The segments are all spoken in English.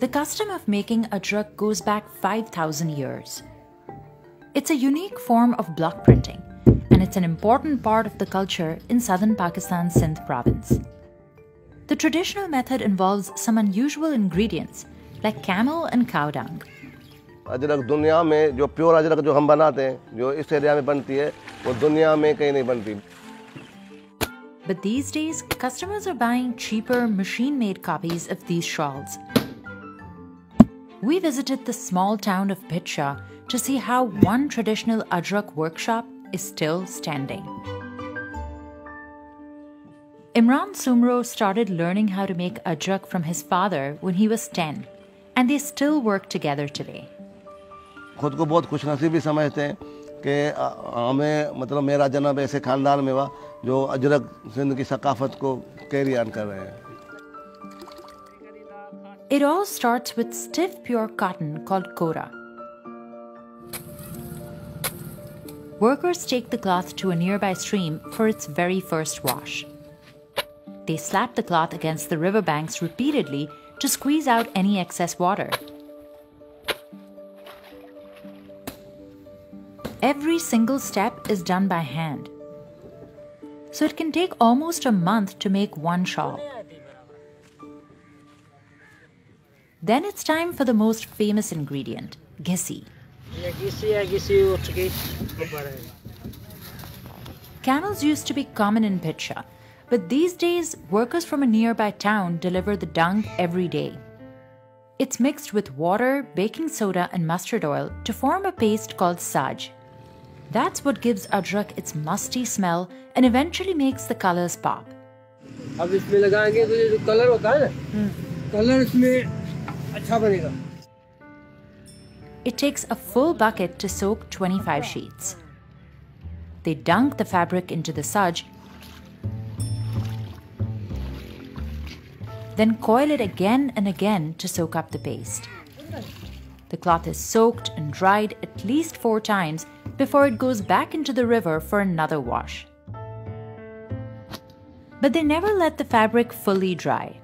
The custom of making Ajrak goes back 5,000 years. It's a unique form of block printing, and it's an important part of the culture in southern Pakistan's Sindh province. The traditional method involves some unusual ingredients like camel and cow dung. Ajrak दुनिया में जो pure Ajrak जो हम बनाते हैं, जो इस area में बनती है, वो दुनिया में कहीं नहीं बनती. But these days, customers are buying cheaper, machine-made copies of these shawls. We visited the small town of Bhitsha to see how one traditional Ajrak workshop is still standing. Imran Sumro started learning how to make Ajrak from his father when he was 10, and they still work together today. खुद को बहुत खुशनसीबी समझते हैं कि हमें मतलब मेरा जन्म ऐसे खानदान में हुआ जो अजरक सिंध की सकाफत को कैरी ऑन कर रहे हैं. It all starts with stiff pure cotton called kora. Workers take the cloth to a nearby stream for its very first wash. They slap the cloth against the riverbanks repeatedly to squeeze out any excess water. Every single step is done by hand. So it can take almost a month to make one shawl. Then it's time for the most famous ingredient, gisi. Camels used to be common in Bhitsha, but these days workers from a nearby town deliver the dung every day. It's mixed with water, baking soda and mustard oil to form a paste called saj. That's what gives Ajrak its musty smell and eventually makes the colors pop. अब इसमें लगाएंगे तो ये जो colour होता है ना, colour इसमें अच्छा बनेगा. It takes a full bucket to soak 25 sheets. They dunk the fabric into the saj, then coil it again and again to soak up the paste. The cloth is soaked and dried at least 4 times before it goes back into the river for another wash. But they never let the fabric fully dry.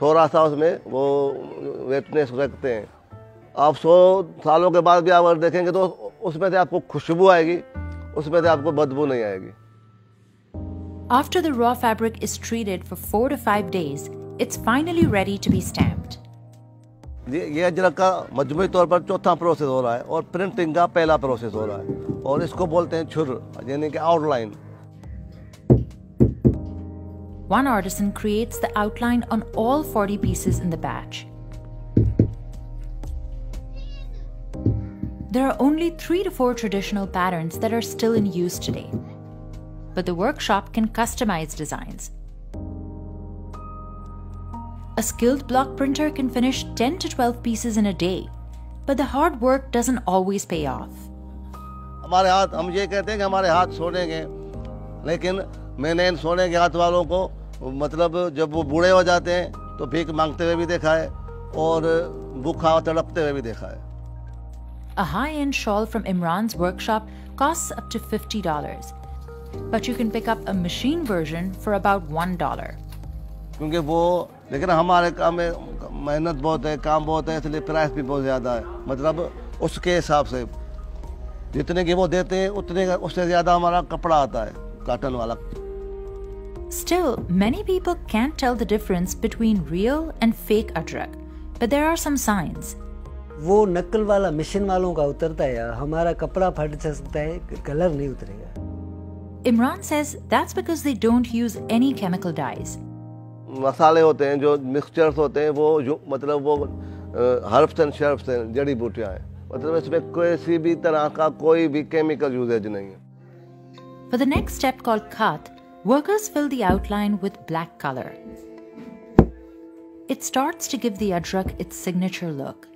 थोड़ा सा उसमें वो वेटनेस रखते हैं. आप 100 सालों के बाद भी आप अगर देखेंगे तो उसमें से आपको खुशबू आएगी, उसमें से आपको बदबू नहीं आएगी. After the raw fabric is treated for 4 to 5 days, it's finally ready to be stamped. ये अजरक का मजमूई तौर पर चौथा प्रोसेस हो रहा है और प्रिंटिंग का पहला प्रोसेस हो रहा है और इसको बोलते हैं छुर, यानी कि outline. One artisan creates the outline on all 40 pieces in the batch. There are only 3 to 4 traditional patterns that are still in use today, but the workshop can customize designs. A skilled block printer can finish 10 to 12 pieces in a day, but the hard work doesn't always pay off. हमारे हाथ, हम ये कहते हैं कि हमारे हाथ सोने के, लेकिन मैंने इन सोने के हाथ वालों को मतलब जब वो बूढ़े हो जाते हैं तो भीख मांगते हुए भी देखा है और भूखा तड़पते हुए भी देखा है. A high-end shawl from Imran's workshop costs up to $50, but you can pick up a machine version for about $1. क्योंकि वो लेकिन हमारे काम में मेहनत बहुत है, काम बहुत है, इसलिए प्राइस भी बहुत ज़्यादा है. मतलब उसके हिसाब से जितने की वो देते हैं उतने का उससे ज़्यादा हमारा कपड़ा आता है कॉटन वाला. Still, many people can't tell the difference between real and fake Ajrak, but there are some signs. वो नकल वाला मशीन वालों का उतरता है, हमारा कपड़ा फट सकता है, कलर नहीं उतरेगा. Imran says that's because they don't use any chemical dyes. मसाले होते हैं जो मिक्सचर्स होते हैं वो जो मतलब वो हर्ब्स एंड शर्ब्स हैं, जड़ी बूटियां हैं. मतलब इसमें किसी भी तरह का कोई भी केमिकल यूजेज नहीं है. For the next step called khat, workers fill the outline with black color. It starts to give the Ajrak its signature look.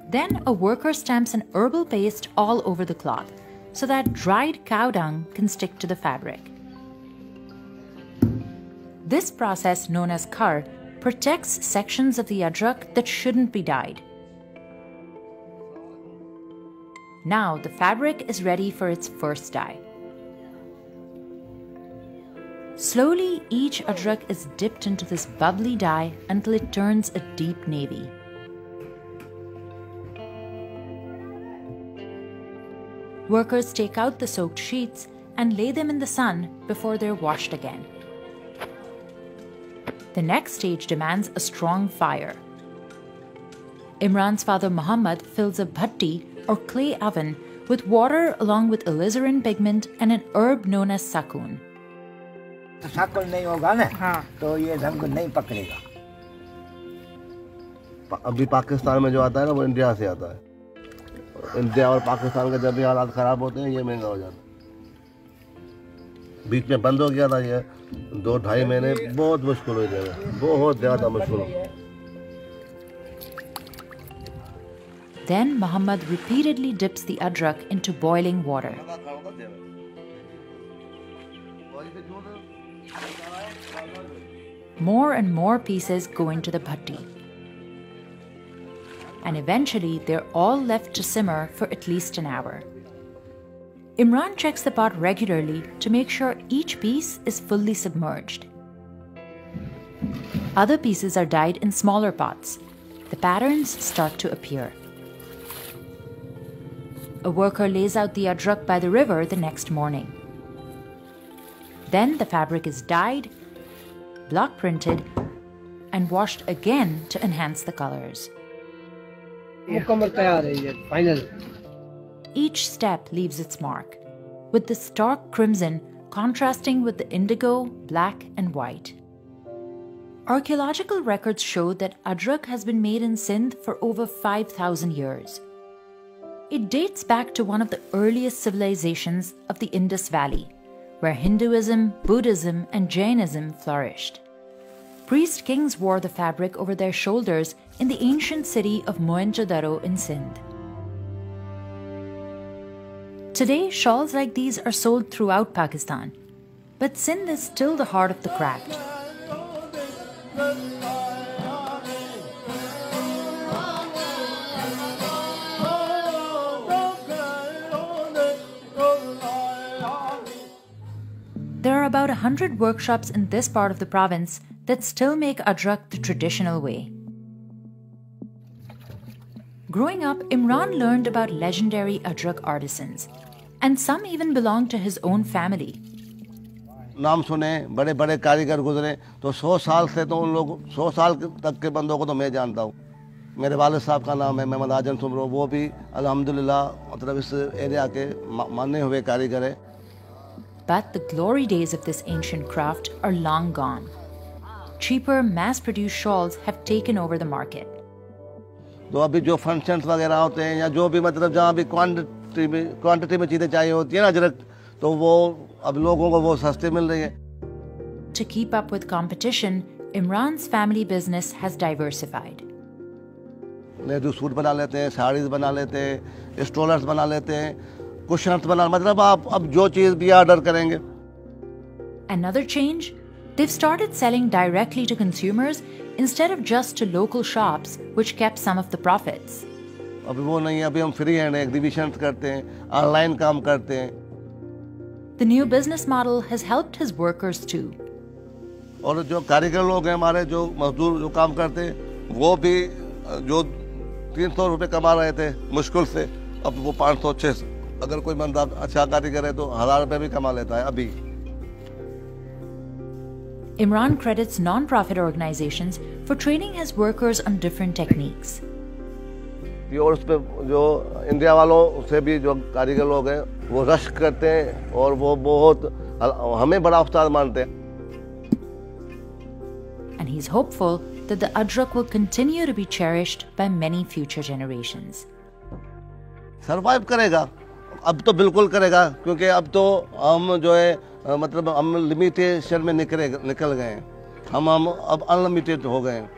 Then a worker stamps an herbal paste all over the cloth so that dried cow dung can stick to the fabric. This process, known as khar, protects sections of the Ajrak that shouldn't be dyed. Now the fabric is ready for its first dye. Slowly, each Ajrak is dipped into this bubbly dye until it turns a deep navy. Workers take out the soaked sheets and lay them in the sun before they're washed again. The next stage demands a strong fire. Imran's father Muhammad fills a bhatti or clay oven with water along with alizarin pigment and an herb known as sakun. साकुल नहीं होगा ना तो ये रंग नहीं पकड़ेगा। अभी पाकिस्तान में जो आता है ना वो इंडिया से आता है। इंडिया और पाकिस्तान के जब भी हालात खराब होते हैं ये महंगा हो जाता है। बीच में बंद हो गया था ये 2-2.5 महीने बहुत मुश्किल हो गया, बहुत ज़्यादा मुश्किल। Then Muhammad repeatedly dips the Ajrak into boiling water. More and more pieces go into the bhatti. And eventually, they're all left to simmer for at least an hour. Imran checks the pot regularly to make sure each piece is fully submerged. Other pieces are dyed in smaller pots. The patterns start to appear. A worker lays out the Ajrak by the river the next morning. Then the fabric is dyed, block printed, and washed again to enhance the colors. Each step leaves its mark, with the stark crimson contrasting with the indigo, black, and white. Archaeological records show that Ajrak has been made in Sindh for over 5,000 years. It dates back to one of the earliest civilizations of the Indus Valley, where Hinduism, Buddhism, and Jainism flourished. Priest kings wore the fabric over their shoulders in the ancient city of Mohenjo-daro in Sindh. Today, shawls like these are sold throughout Pakistan, but Sindh is still the heart of the craft. There are about 100 workshops in this part of the province that still make Ajrak the traditional way. Growing up, Imran learned about legendary Ajrak artisans, and some even belonged to his own family. नाम सुने, बड़े बड़े कारीगर गुजरे, तो 100 साल से तो उन लोग 100 साल तक के बंदों को तो मैं जानता हूँ। मेरे वालिद साहब का नाम है महमद आजम सुमरो, वो भी अल्हम्दुलिल्लाह मतलब इस एरिया के माने हुए कारीगर है। But the glory days of this ancient craft are long gone. Cheaper, mass-produced shawls have taken over the market. तो अभी जो फंक्शंस वगैरह होते हैं या जो भी मतलब जहाँ भी क्वांटिटी में चीज़ें चाहिए होती है ना अजरक, तो वो अब लोगों को वो सस्ते मिल रही है। To keep up with competition, Imran's family business has diversified. Nehru suit बना लेते हैं, साड़ीज बना लेते हैं, स्टोलर्स बना लेते हैं, कुशन्स बना, मतलब आप अब जो चीज़ भी ऑर्डर करेंगे। Another change? They've started selling directly to consumers instead of just to local shops, which kept some of the profits. अभी वो नहीं है, अभी हम फ्री हैंड एग्जीबिशंस करते हैं, ऑनलाइन काम करते हैं। The new business model has helped his workers too. और जो कारीगर लोग हैं हमारे, जो मजदूर जो काम करते हैं, वो भी जो 300 रुपये कमा रहे थे मुश्किल से, अब वो 500-600, अगर कोई बंदा अच्छा कारीगर है तो 1000 रुपये भी कमा लेता है अभी। Imran credits non-profit organizations for training his workers on different techniques. और उस पे जो इंडिया वालों से भी जो कारीगर लोग हैं वो रश करते हैं और वो बहुत हमें बड़ा उस्ताद मानते हैं। And he's hopeful that the Ajrak will continue to be cherished by many future generations. Survive करेगा, अब तो बिल्कुल करेगा, क्योंकि अब तो हम जो है मतलब हम लिमिटेशन में निकल गए हैं, हम अब अनलिमिटेड हो गए हैं।